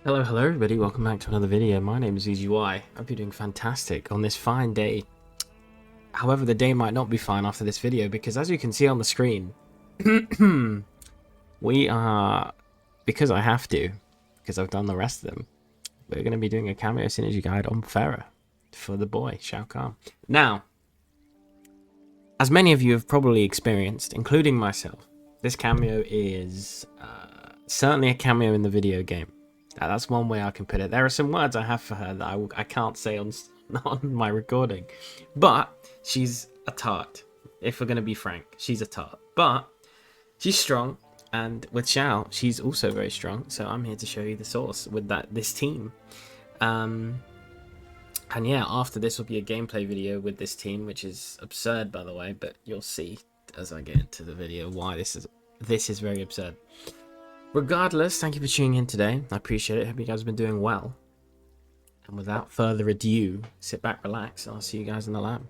Hello everybody, welcome back to another video. My name is EGY. I hope you're doing fantastic on this fine day. However, the day might not be fine after this video because as you can see on the screen, we are, because I have to, because I've done the rest of them, we're going to be doing a Kameo synergy guide on Ferra for the boy, Shao. Now, as many of you have probably experienced, including myself, this Kameo is certainly a cameo in the video game. That's one way I can put it. There are some words I have for her that I can't say on my recording. But she's a tart. If we're going to be frank, she's a tart. But she's strong. And with Shao, she's also very strong. So I'm here to show you the source with this team. And yeah, after this will be a gameplay video with this team, which is absurd, by the way. But you'll see as I get into the video why this is very absurd. Regardless, thank you for tuning in today. I appreciate it. Hope you guys have been doing well. And without further ado, sit back, relax, and I'll see you guys in the lab.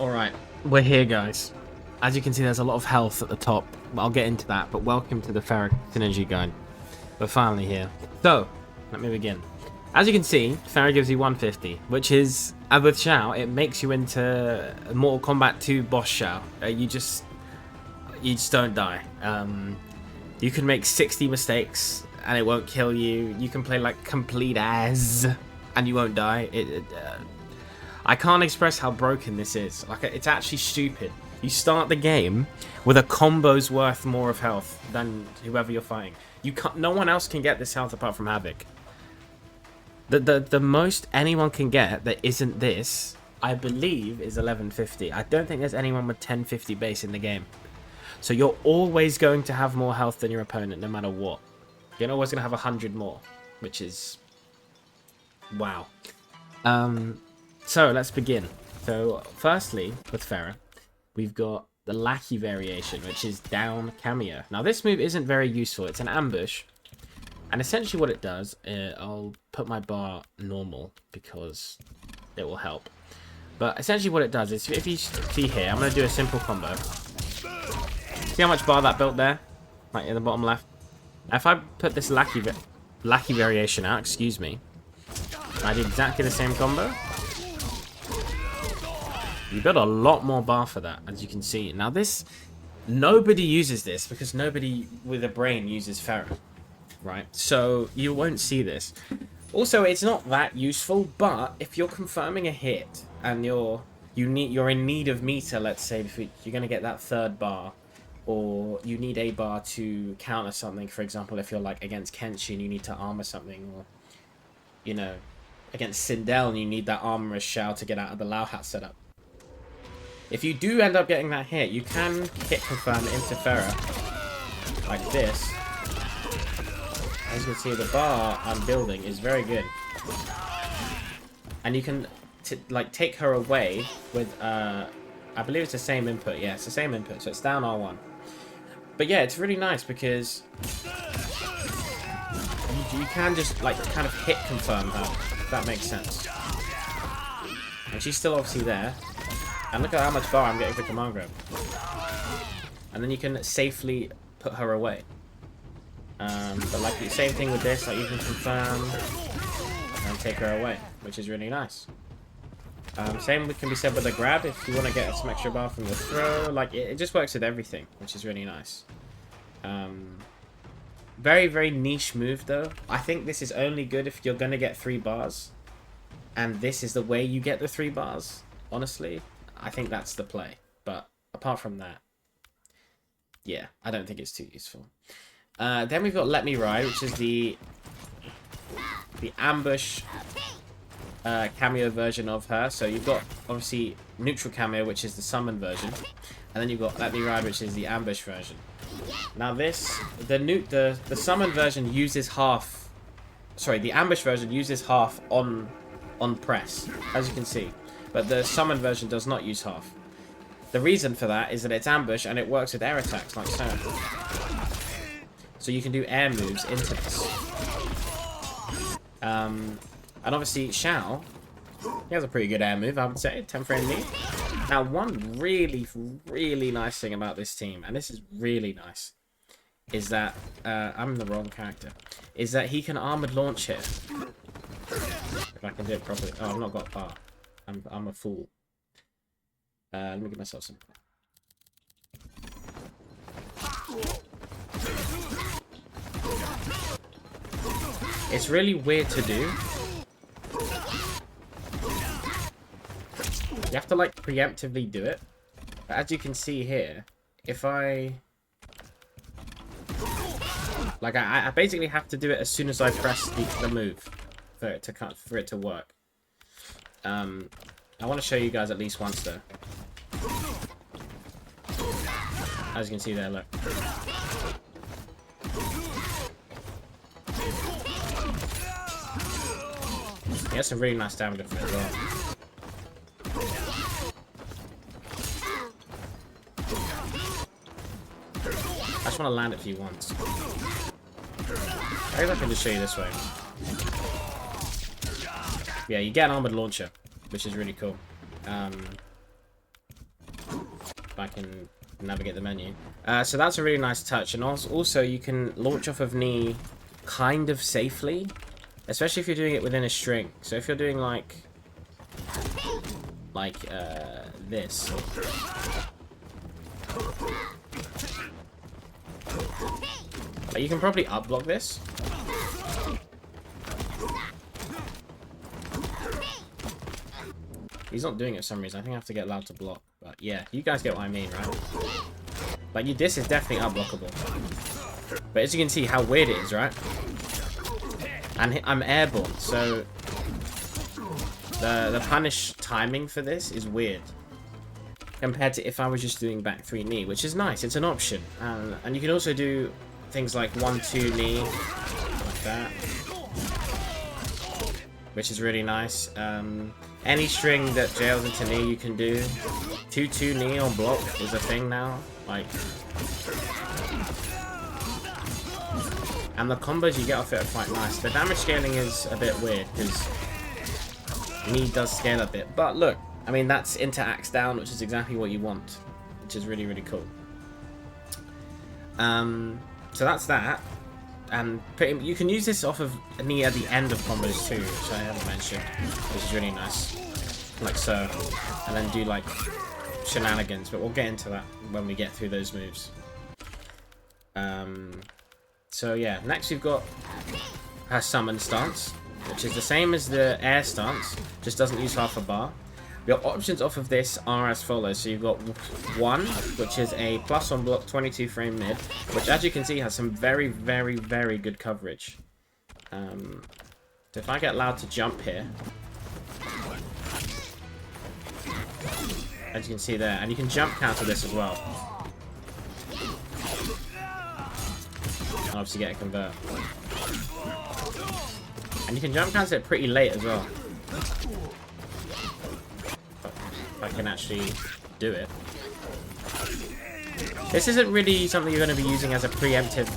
Alright, we're here, guys. As you can see, there's a lot of health at the top. I'll get into that, but welcome to the Ferra synergy guide. We're finally here. So, let me begin. As you can see, Ferra gives you 150, which is, as with Shao, it makes you into Mortal Kombat 2 boss Shao. You just don't die. You can make 60 mistakes and it won't kill you. You can play like complete as and you won't die. I can't express how broken this is. Like, it's actually stupid. You start the game with a combo's worth more of health than whoever you're fighting. No one else can get this health apart from Havoc. The most anyone can get that isn't this, I believe, is 1150. I don't think there's anyone with 1050 base in the game. So you're always going to have more health than your opponent, no matter what. You're always going to have 100 more, which is... wow. So let's begin. So firstly, with Ferra, we've got the Lackey variation, which is down Kameo. Now this move isn't very useful. It's an ambush. And essentially what it does, I'll put my bar normal because it will help. But essentially what it does is, if you see here, I'm going to do a simple combo. See how much bar that built there? Right in the bottom left. If I put this Lackey variation out, excuse me, I did exactly the same combo. You build a lot more bar for that, as you can see. Now this, nobody uses this because nobody with a brain uses Ferra, right? So you won't see this. Also, it's not that useful, but if you're confirming a hit and you're in need of meter, let's say, if you're going to get that third bar, or you need a bar to counter something, for example, if you're like against Kenshin, you need to armor something, or, you know, against Sindel, and you need that armorous Shao to get out of the Lao Hat setup. If you do end up getting that hit, you can hit confirm into Ferra, like this. As you can see, the bar I'm building is very good. And you can like take her away with, I believe it's the same input. Yeah, it's the same input, so it's down R1. But yeah, it's really nice because you can just like kind of hit confirm her, if that makes sense. And she's still obviously there. And look at how much bar I'm getting for command grab. And then you can safely put her away. But like the same thing with this, like you can confirm and take her away, which is really nice. Same can be said with the grab if you want to get some extra bar from the throw. Like it just works with everything, which is really nice. Very, very niche move though. I think this is only good if you're going to get 3 bars. And this is the way you get the 3 bars. Honestly, I think that's the play. But apart from that, yeah, I don't think it's too useful. Then we've got Let Me Ride, which is the ambush cameo version of her. So you've got obviously neutral cameo, which is the summon version, and then you've got Let Me Ride, which is the ambush version. Now this, the summon version uses half. Sorry, the ambush version uses half on press, as you can see, but the summon version does not use half. The reason for that is that it's ambush and it works with air attacks like so. So you can do air moves into this. And obviously Shao, he has a pretty good air move, I would say, 10 frame lead. Now one really, really nice thing about this team, and this is really nice, is that I'm the wrong character. is that he can armored launch here. If I can do it properly. Oh, I've not got bar. I'm a fool. Let me give myself some. It's really weird to do. You have to like preemptively do it. But as you can see here, if I like I basically have to do it as soon as I press the move for it to work. I want to show you guys at least once though. As you can see there, look. He has some really nice damage off it as well. I just want to land it for you once. I guess I can just show you this way. Yeah, you get an armored launcher, which is really cool. If I can navigate the menu. So that's a really nice touch. And also you can launch off of knee kind of safely. Especially if you're doing it within a string. So if you're doing like this. You can probably up block this. He's not doing it for some reason. I think I have to get allowed to block. But yeah, you guys get what I mean, right? Like this is definitely unblockable. But as you can see how weird it is, right? And I'm airborne, so the punish timing for this is weird. Compared to if I was just doing back 3 knee, which is nice, it's an option. And you can also do things like 1-2 knee, like that. Which is really nice. Any string that jails into knee you can do. 2-2 knee on block is a thing now. Like, and the combos you get off it are quite nice. The damage scaling is a bit weird because knee does scale a bit. But look, I mean that's into axe down, which is exactly what you want, which is really, really cool. So that's that. And you can use this off of knee at the end of combos too, which I haven't mentioned, which is really nice. Like so. And then do like shenanigans, but we'll get into that when we get through those moves. So yeah, next we've got her summon stance, which is the same as the air stance, just doesn't use half a bar. Your options off of this are as follows. So you've got 1, which is a plus on block 22 frame mid, which as you can see has some very, very, very good coverage. So if I get allowed to jump here, as you can see there, and you can jump counter this as well. And obviously get a convert. And you can jump counter it pretty late as well. If I can actually do it. This isn't really something you're going to be using as a preemptive,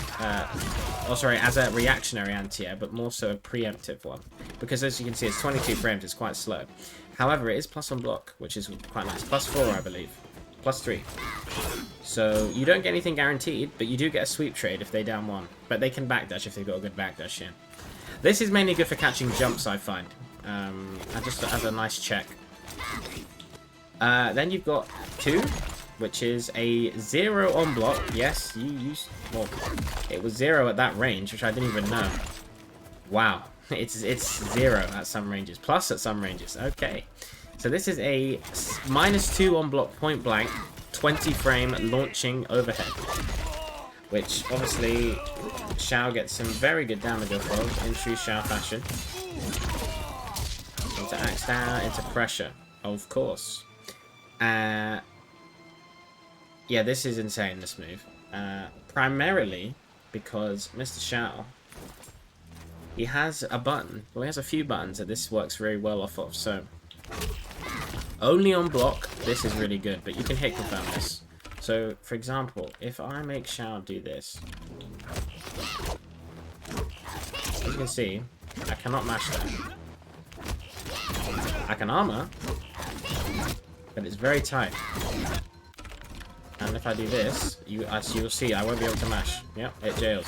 as a reactionary anti-air, but more so a preemptive one. Because as you can see, it's 22 frames, it's quite slow. However, it is plus on block, which is quite nice. Plus 4, I believe. Plus 3. So you don't get anything guaranteed, but you do get a sweep trade if they down 1. But they can backdash if they've got a good backdash, yeah. This is mainly good for catching jumps, I find. And just as a nice check. Then you've got 2, which is a 0 on block. Yes, well, it was 0 at that range, which I didn't even know. Wow, it's 0 at some ranges, plus at some ranges. Okay, so this is a -2 on block point blank, 20 frame launching overhead, which obviously Shao gets some very good damage off of in true Shao fashion. Into axe down, into pressure, of course. Yeah, this is insane, this move. Primarily because Mr. Shao, he has a button. Well, he has a few buttons that this works very well off of. So, only on block, this is really good. But you can hit confirm this. So, for example, if I make Shao do this, as you can see, I cannot mash that. I can armor, but it's very tight. And if I do this, as you'll see, I won't be able to mash. Yep, it jails.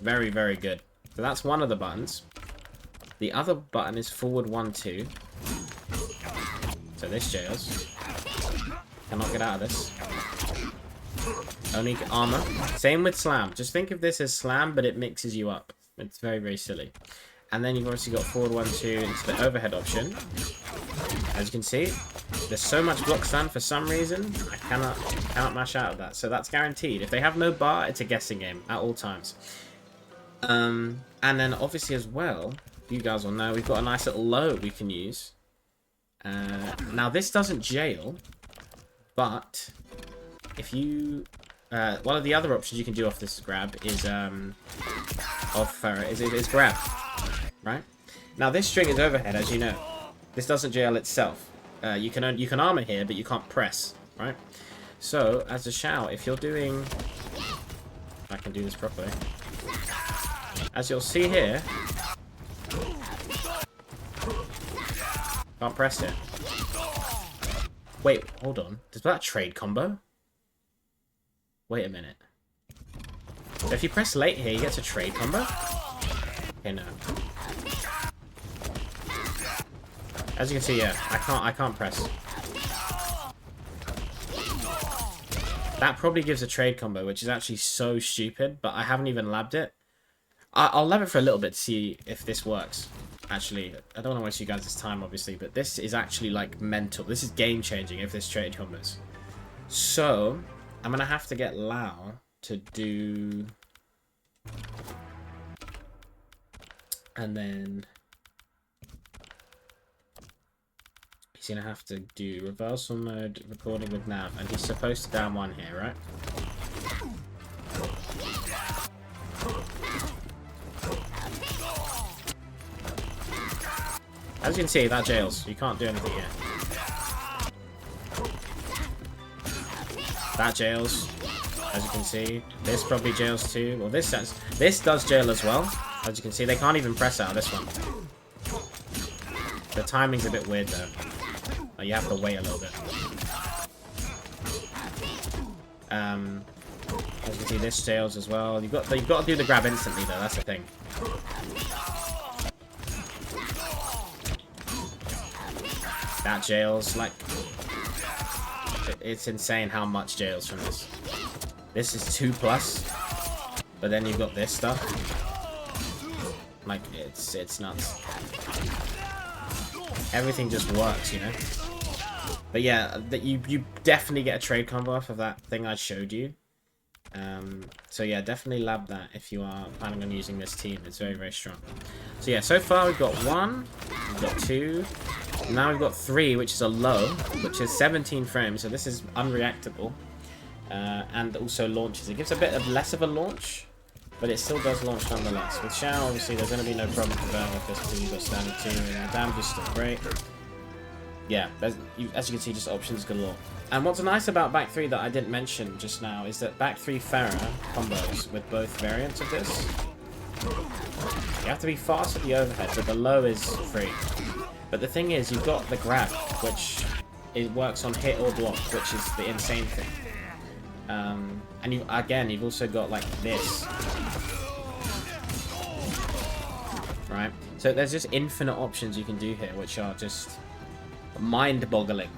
Very, very good. So that's one of the buttons. The other button is forward 1, 2. So this jails. Cannot get out of this. Only armor. Same with slam. Just think of this as slam, but it mixes you up. It's very, very silly. And then you've obviously got forward 1, 2 into the overhead option. As you can see, there's so much block stun for some reason. I cannot mash out of that. So that's guaranteed. If they have no bar, it's a guessing game at all times. And then obviously as well, you guys will know, we've got a nice little low we can use. Now this doesn't jail, but if you... one of the other options you can do off this grab is off Ferra is grab, right? Now this string is overhead, as you know. This doesn't jail itself. You can armor here, but you can't press, right? So as a Shao, if you're doing, if I can do this properly, as you'll see here, can't press it. Wait, hold on. Does that trade combo? Wait a minute. So if you press late here, you get a trade combo? Okay, no. As you can see, yeah, I can't press. That probably gives a trade combo, which is actually so stupid, but I haven't even labbed it. I'll lab it for a little bit to see if this works. Actually, I don't want to waste you guys' time, obviously, but this is actually, like, mental. This is game-changing if this trade combos. So, I'm going to have to get Lao to do... And then... He's going to have to do reversal mode, recording with nav, and he's supposed to down one here, right? As you can see, that jails. You can't do anything here. That jails. As you can see, this probably jails too. Well, this does jail as well. As you can see, they can't even press out of this one. The timing's a bit weird though. You have to wait a little bit. As you can see, this jails as well. You've got to do the grab instantly though. That's the thing. That jails, like, it's insane how much jails from this. This is 2+, but then you've got this stuff. Like, it's nuts. Everything just works, you know? But yeah, you definitely get a trade combo off of that thing I showed you. So yeah, definitely lab that if you are planning on using this team. It's very, very strong. So yeah, so far we've got 1, we've got 2, now we've got 3, which is a low, which is 17 frames, so this is unreactable. And also launches. It gives a bit of less of a launch, but it still does launch nonetheless. With Shao, obviously, there's going to be no problem converting with this because you've got standard 2, and damage is still great. Yeah, as you can see, just options galore. And what's nice about back 3 that I didn't mention just now is that back 3 Ferra combos with both variants of this. You have to be fast at the overhead, but the low is free. But the thing is, you've got the grab, which it works on hit or block, which is the insane thing. And you've also got like this, right? So there's just infinite options you can do here, which are just mind-boggling.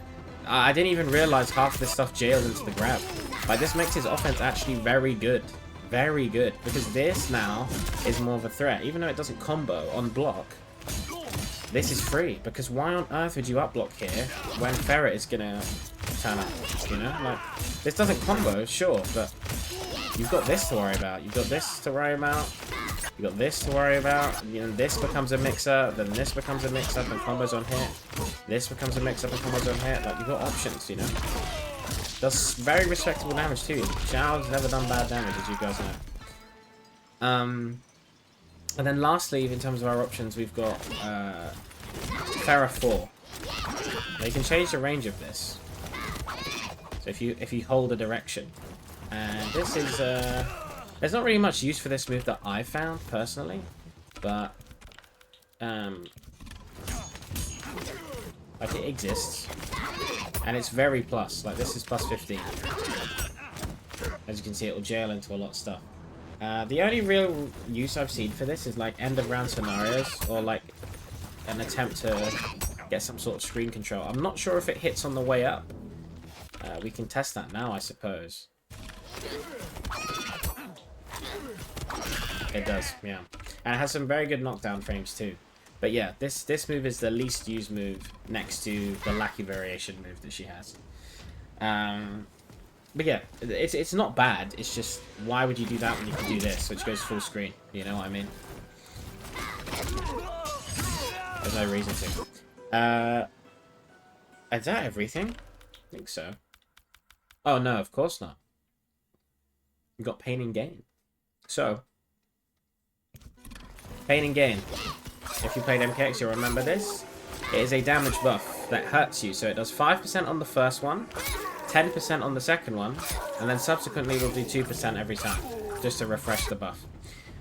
I didn't even realize half this stuff jails into the grab. Like, this makes his offense actually very good. Very good. Because this now is more of a threat. Even though it doesn't combo on block, this is free. Because why on earth would you up block here when Ferra is gonna turn up? You know? Like, this doesn't combo, sure, but you've got this to worry about. You've got this to worry about. You've got this to worry about. You know, this becomes a mix-up, then this becomes a mix-up and combos on hit. This becomes a mix-up and combos on hit. Like, you've got options, you know? Does very respectable damage too. Shao's never done bad damage, as you guys know. And then lastly, in terms of our options, we've got Ferra 4. Now you can change the range of this. So if you hold a direction. And this is there's not really much use for this move that I found personally, but like, it exists, and it's very plus. Like, this is plus 15. As you can see, it will jail into a lot of stuff. The only real use I've seen for this is like end of round scenarios or like an attempt to get some sort of screen control. I'm not sure if it hits on the way up. We can test that now, I suppose. It does, yeah. And it has some very good knockdown frames too. But yeah, this move is the least used move next to the Lackey variation move that she has. But yeah, it's not bad. It's just, why would you do that when you can do this, which goes full screen? You know what I mean? There's no reason to. Is that everything? I think so. Oh no, of course not. We've got Pain and Gain. So, Pain and Gain. If you played MKX, you'll remember this. It is a damage buff that hurts you. So it does 5% on the first one, 10% on the second one, and then subsequently will do 2% every time, just to refresh the buff.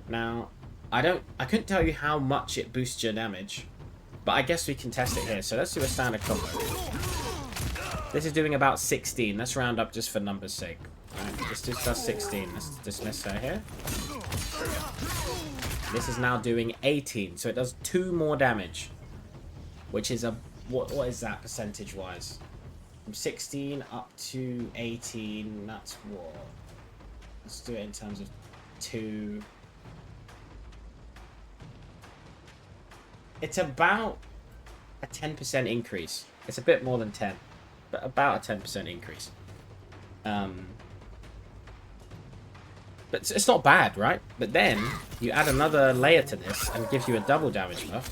Now, I couldn't tell you how much it boosts your damage, but I guess we can test it here. So let's do a standard combo. This is doing about 16. Let's round up just for numbers' sake. Alright, this just does 16. Let's dismiss her here. This is now doing 18, so it does 2 more damage, which is a what is that percentage-wise? From 16 up to 18, that's what? Let's do it in terms of 2. It's about a 10% increase. It's a bit more than 10, but about a 10% increase. But it's not bad, right? But then you add another layer to this and it gives you a double damage buff.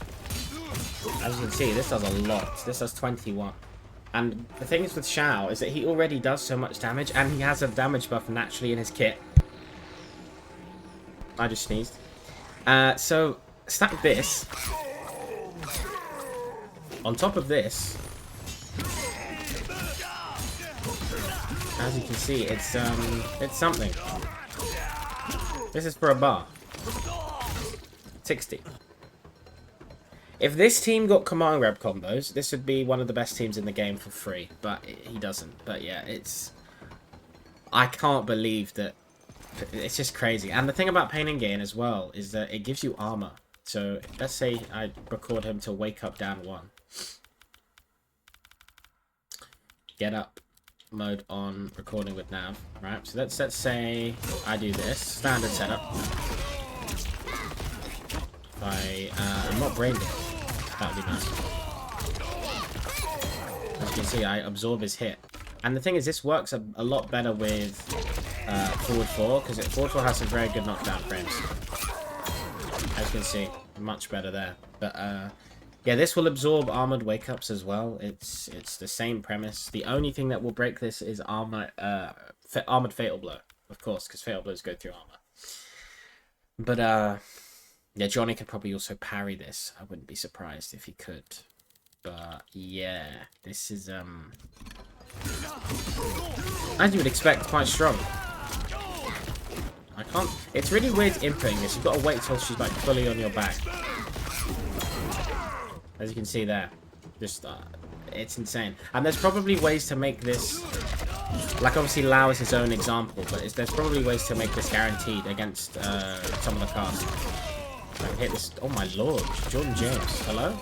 As you can see, this does a lot. This does 21. And the thing is with Shao is that he already does so much damage and he has a damage buff naturally in his kit. I just sneezed. So stack this on top of this. As you can see, it's something. This is for a bar. 60. If this team got command grab combos, this would be one of the best teams in the game for free. But he doesn't. But yeah, it's... I can't believe that... It's just crazy. And the thing about Pain and Gain as well is that it gives you armor. So let's say I record him to wake up down 1. Get up. Mode on recording with nav, right? So let's say I do this standard setup. I'm not brain dead. That would be nice. As you can see, I absorb his hit, and the thing is, this works a lot better with forward 4 because forward 4 has some very good knockdown frames. As you can see, much better there. But yeah, this will absorb armored wake-ups as well. It's the same premise. The only thing that will break this is armored Fatal Blow, of course, because Fatal Blows go through armor. But yeah, Johnny could probably also parry this. I wouldn't be surprised if he could. But yeah, this is as you would expect, quite strong. I can't. It's really weird inputting this. You've got to wait till she's like fully on your back. As you can see there, just it's insane. And there's probably ways to make this, like obviously Lao is his own example, but there's probably ways to make this guaranteed against some of the cards. I can hit this. Oh my lord, Jordan James, hello?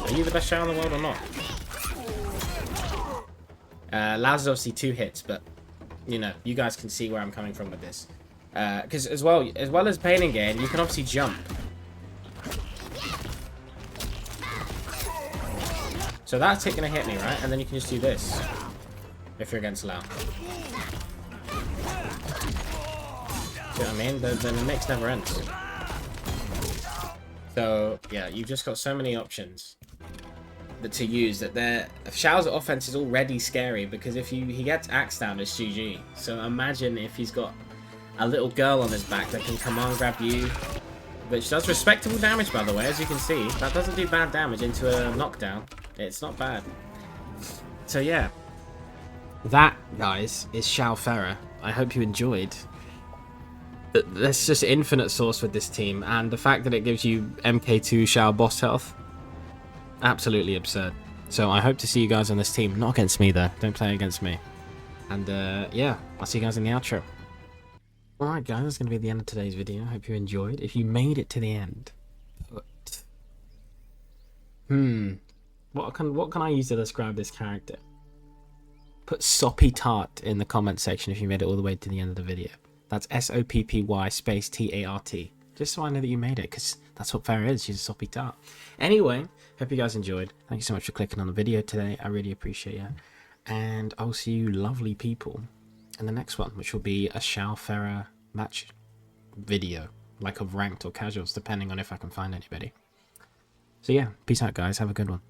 Are you the best Shao in the world or not? Lao's is obviously 2 hits, but you know, you guys can see where I'm coming from with this. Because as well as Pain and Gain, you can obviously jump. So that's hit gonna hit me, right? And then you can just do this if you're against Lao. See what I mean? The mix never ends. So yeah, you've just got so many options to use that Shao's offense is already scary because if he gets axed down, it's GG. So imagine if he's got a little girl on his back that can command grab you, which does respectable damage, by the way, as you can see. That doesn't do bad damage into a knockdown. It's not bad. So yeah, that, guys, is Shao Ferra. I hope you enjoyed. There's just infinite source with this team, and the fact that it gives you MK2 Shao boss health, absolutely absurd. So I hope to see you guys on this team. Not against me, though. Don't play against me. And yeah, I'll see you guys in the outro. Alright guys, that's going to be the end of today's video. I hope you enjoyed. If you made it to the end, put... what can I use to describe this character? Put soppy tart in the comment section if you made it all the way to the end of the video. That's SOPPY space TART. Just so I know that you made it, because that's what Farah is. She's a soppy tart. Anyway, hope you guys enjoyed. Thank you so much for clicking on the video today. I really appreciate it. And I'll see you lovely people in the next one, which will be a Shao Ferra match video, like of ranked or casuals, depending on if I can find anybody. So yeah, peace out guys, have a good one.